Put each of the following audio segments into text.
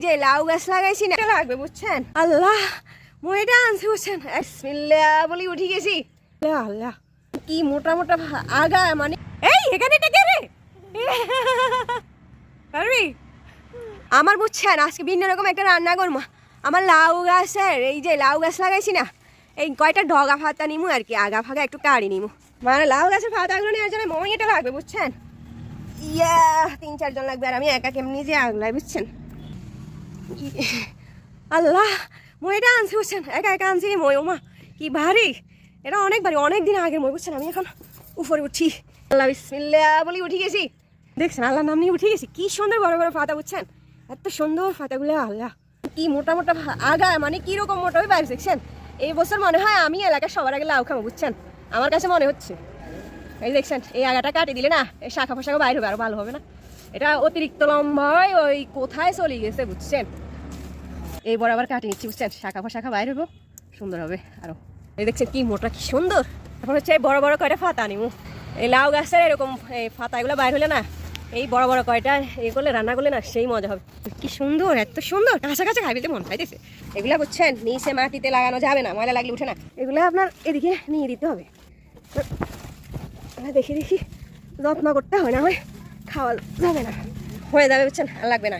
যে লাউ গাছ লাগাইছি না লাগবে বুঝছেন। আল্লাহ মইটা আনছি বুঝছেন। বিসমিল্লাহ বলি উঠি গেছি। আল্লাহ কি মোটা মোটা আগা মানে এই এখানে টেকে রে পারবি আমার বুঝছেন। আজকে ভিন্ন রকম একটা রান্না করবো। আমার লাউ গাছের এই যে লাউ গাছ লাগাইছি না এই কয়টা ডগা ফাতা নিমু আর কি, আগা ফাগা একটু কাড়ি নিমু। মানে লাউ গাছের ফাতাগুলো নেওয়ার জন্য মইটা লাগবে বুঝছেন। ইয়া 3-4 জন লাগবে আর আমি একা কেমনি যে আগলাই বুঝছেন। আল্লাহ মইটা আনছি বুঝছেন, একা একা আনছি মই। ওমা কি ভারী, এটা অনেক ভারী, অনেক দিন আগের মই বুঝছেন। আমি এখন উপরে উঠি। আল্লাহ বিসমিল্লাহ বলি উঠি গেছি। দেখছেন আল্লাহ নাম নিয়ে উঠে গেছি। কি সুন্দর বড় বড় ফাতা বুঝছেন, এত সুন্দর ফাতাগুলো। আল্লাহ কি মোটা মোটা আগা মানে কিরকম মোটা হয়ে বাইরে দেখছেন। এই বছর মনে হয় আমি এলাকার সবার আগে লাউ খাবো বুঝছেন, আমার কাছে মনে হচ্ছে। এই দেখছেন এই আগাটা কাটে দিলে না এই শাখা ফাঁকা বাইর হবে, আরো ভালো হবে না। এটা অতিরিক্ত লম্বায় ওই কোথায় চলে গেছে বুঝছেন। এই বরাবর কাটে নিচ্ছি বুঝছেন, শাখা ফাঁকা বাইর হবো, সুন্দর হবে আরো। এই দেখছেন কি মোটা কি সুন্দর। এখন হচ্ছে বড় বড় কয়টা ফাতা নিমু। এই লাউ গাছের এরকম এই ফাতাগুলো বাইর হলে না এই বড় বড় কয়টা এই করলে রান্না করলে না সেই মজা হবে। কি সুন্দর, এত সুন্দর, কাঁচা কাঁচা খাইতে মন খাইতেছে। এগুলা বুঝছেন নিচে মাটিতে লাগানো যাবে না, ময়লা লাগলে উঠে না। এগুলো আপনার এদিকে নিয়ে দিতে হবে। দেখি দেখি যত্ন করতে হয়, না হয় খাওয়া যাবে না, হয়ে যাবে বুঝছেন, আর লাগবে না।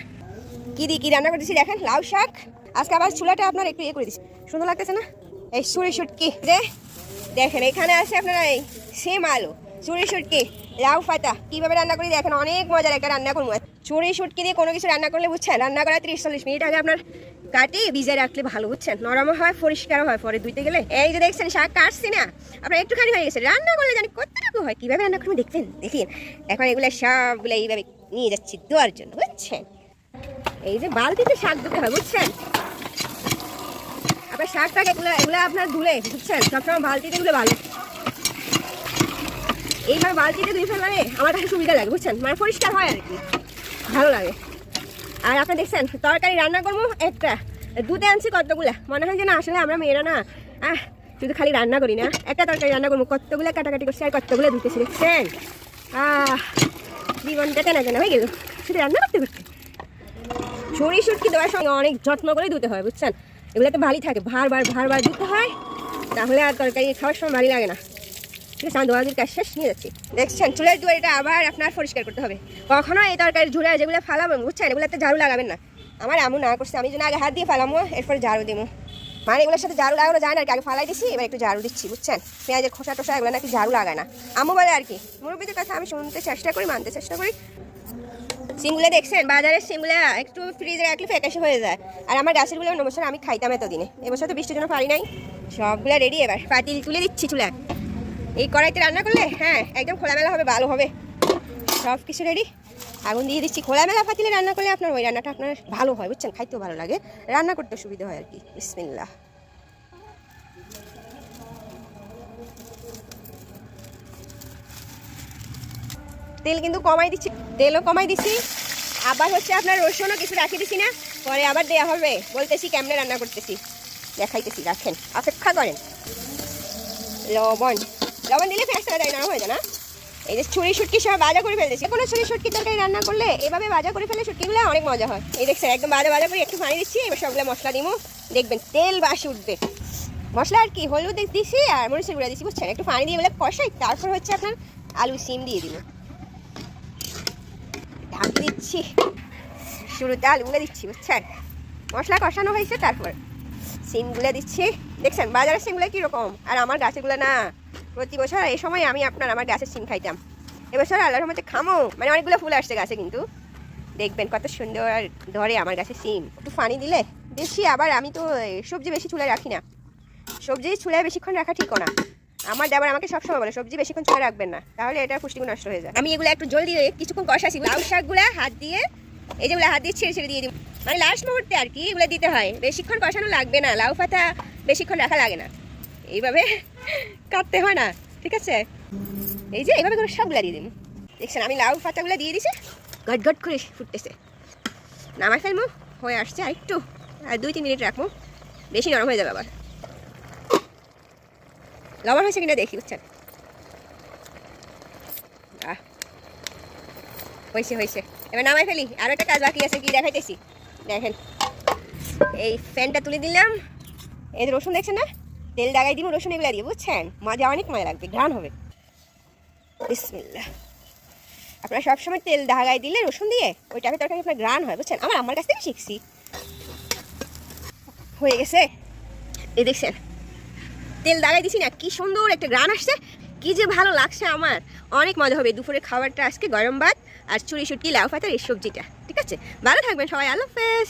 কি দিয়ে কি রান্না করতেছি দেখেন, লাউ শাক। আজকে আবার চুলাটা আপনার একটু ইয়ে করে দিচ্ছি, সুন্দর লাগতেছে না। এই সুরি শুটকি যে দেখেন এখানে আছে আপনার এই সেম আলু, চুরি শুটকি, লাউ ফাতা কীভাবে রান্না করি দেখেন, অনেক মজার একটা রান্না করবো। চুরি শুটকি দিয়ে কোনো কিছু রান্না করলে বুঝছেন, রান্না করা 30-40 মিনিট আগে আপনার কাটি ভিজে রাখলে ভালো বুঝছেন, নরমও হয় পরিষ্কারও হয় পরে ধুইতে গেলে। এই যে দেখছেন শাক কাটছি না আপনার একটুখানি হয়ে গেছে, রান্না করলে জানি কতটুকু হয়, কীভাবে রান্না করবো দেখবেন দেখিন। এখন এগুলো সবগুলো এইভাবে নিয়ে যাচ্ছি ধোয়ার জন্য বুঝছেন। এই যে বালতিতে শাক ধুতে হয় বুঝছেন, আপনার শাকটাকে এগুলো আপনার ধুলে বুঝছেন সবসময় বালতিতে ধুলে ভালো। এইভাবে বালতিতে ধুয়ে ফেললে আমার কাছে সুবিধা লাগে বুঝছেন, মানে পরিষ্কার হয় আর কি, ভালো লাগে। আর আপনি দেখছেন তরকারি রান্না করবো একটা, দুধে আনছি কতগুলা, মনে হয় যে না আসলে আমরা মেয়েরা না শুধু খালি রান্না করি না, একটা তরকারি রান্না করবো কতগুলো কাটাকাটি করছি আর কতগুলো ধুতেছি দেখছেন। জীবনটা কেনা কেনা হয়ে গেল শুধু রান্না করতে করতে। ছুরি শুটকি দেওয়ার সঙ্গে অনেক যত্ন করে ধুতে হয় বুঝছেন, এগুলোতে ভালোই থাকে, ভারবার ধুতে হয়, তাহলে আর তরকারি খাওয়ার সময় ভালো লাগে না। ঠিক আছে, আমি দোয়াদির কাজ শেষ নিয়ে যাচ্ছি। দেখছেন চুলের দুয়ারিটা আবার আপনার পরিষ্কার করতে হবে। কখনো এই তরকারির ঝুড়ে যেগুলো ফালাবেন বুঝছেন এগুলোতে ঝাড়ু লাগাবেন না। আমার এমন না করছে, আমি যেন আগে হাত দিয়ে ফালামো এরপরে ঝাড়ু দিব, মানে এগুলোর সাথে ঝাড়ু লাগানো যায় না আর কি। আগে ফালাই দিচ্ছি এবার একটু ঝাড়ু দিচ্ছি বুঝছেন। পেঁয়াজের খোসা টোসা এগুলো নাকি ঝাড়ু লাগায় না, আম্মু বলে আর কি। মুরব্বীদের কথা আমি শুনতে চেষ্টা করি, মানতে চেষ্টা করি। সিমগুলো দেখছেন বাজারের সিমগুলো একটু ফ্রিজে রাখলে ফ্যাকাশে হয়ে যায়, আর আমার গাছের গুলো অন্য বছর আমি খাইতাম এতদিনে, এবছর তো বৃষ্টির জন্য পারি নাই। সবগুলো রেডি, এবার পাতিল তুলে দিচ্ছি চুলা। এই কড়াইতে রান্না করলে হ্যাঁ একদম খোলামেলা হবে, ভালো হবে। সব কিছু রেডি, আগুন দিয়ে দিচ্ছি। খোলামেলা পাতিলে রান্না করলে আপনার ওই রান্নাটা আপনার ভালো হয় বুঝছেন, খাইতেও ভালো লাগে, রান্না করতে সুবিধা হয় আর কি। বিসমিল্লাহ। তেল কিন্তু কমাই দিচ্ছি, তেলও কমাই দিচ্ছি। আবার হচ্ছে আপনার রসুনও কিছু রাখি দিছি না, পরে আবার দেওয়া হবে। বলতেছি কেমনে রান্না করতেছি দেখাইতেছি, রাখেন অপেক্ষা করেন। লবণ দিলে ফেঁসা যায় না, হয়ে যায় না। এই যে ছুরি শুটকি সব ভাজা করে ফেলতেছি। কোনো ছুরি শুটকি তরকারি রান্না করলে এভাবে ভাজা করে ফেলে শুটকিগুলো অনেক মজা হয়। এই দেখছেন একদম ভাজা করে একটু পানি দিচ্ছি, এবার সবগুলো মশলা দিব, দেখবেন তেল বাসি উঠবে। মশলা আর কি হলুদ দিচ্ছি আর মরিচের গুঁড়া দিচ্ছি বুঝছেন, একটু পানি দিয়ে বলে কষাই, তারপর হচ্ছে আপনার আলু সিম দিয়ে দিব, ঢাক দিচ্ছি। শুরুতে আলুগুলো দিচ্ছি বুঝছেন, মশলা কষানো হয়েছে তারপর সিমগুলো দিচ্ছি। দেখছেন বাজারের সিমগুলো কীরকম, আর আমার গাছেরগুলো না প্রতি বছর এই সময় আমি আমার গাছের সিম খাইতাম। এবছর আল্লাহর রহমতে খামো, মানে অনেকগুলো ফুল আসছে গাছে, কিন্তু দেখবেন কত সুন্দর ধরে আমার গাছের সিম। একটু পানি দিলে বেশি, আবার আমি তো সবজি বেশি চুলায় রাখি না, সবজি চুলায় বেশিক্ষণ রাখা ঠিকও না। আমার দেবার আমাকে সবসময় বলে সবজি বেশিক্ষণ চুলায় রাখবেন না, তাহলে এটা পুষ্টিগুণ নষ্ট হয়ে যায়। আমি এগুলো একটু জল দিয়ে কিছুক্ষণ কষাছি, লাউ শাকগুলো হাত দিয়ে এই যেগুলো হাত দিয়ে ছেড়ে দিয়ে দিই, মানে লাস্ট মুহূর্তে আর কি এগুলো দিতে হয়, বেশিক্ষণ কষানো লাগবে না, লাউ পাতা বেশিক্ষণ রাখা লাগে না, এইভাবে কাটতে হয় না। ঠিক আছে, এই যে এইভাবে করে সবগুলো দিয়ে দিন। দেখছেন আমি লাউ পাতাগুলো দিয়ে দিছি, গট করে ফুটতেছে, নামাই ফেলবো, হয়ে আসছে। আর একটু আর 2-3 মিনিট রাখবো, বেশি নরম হয়ে যাবে আবার। লবণ হয়েছে কিনা দেখি বুঝছেন, হয়েছে। এবার নামাই ফেলি, আরও একটা কাজ বাকি আছে, কি দেখাইতেছি দেখেন। এই ফ্যানটা তুলে দিলাম। এই যে রসুন দেখছেন না, তেল দাগাই দিব রসুন এগুলো দিয়ে, বুঝছেন? মজা, অনেক মজা লাগবে, ঘ্রাণ হবে। বিসমিল্লাহ। আপনারা সবসময় তেল দাগাই দিলে রসুন দিয়ে ওই টাইপের তরকারি আপনার ঘ্রাণ হয়, বুঝছেন? আমার কাছ থেকে শিখছি। হয়ে গেছে, এই দেখছেন তেল দাগাই দিছি না, কি সুন্দর একটা ঘ্রাণ আসছে, কি যে ভালো লাগছে আমার। অনেক মজা হবে দুপুরের খাবারটা আজকে, গরম ভাত আর চুরি শুটকি লাউ পাতার এই সবজিটা। ঠিক আছে, ভালো থাকবেন সবাই, আল্লাহ হাফেজ।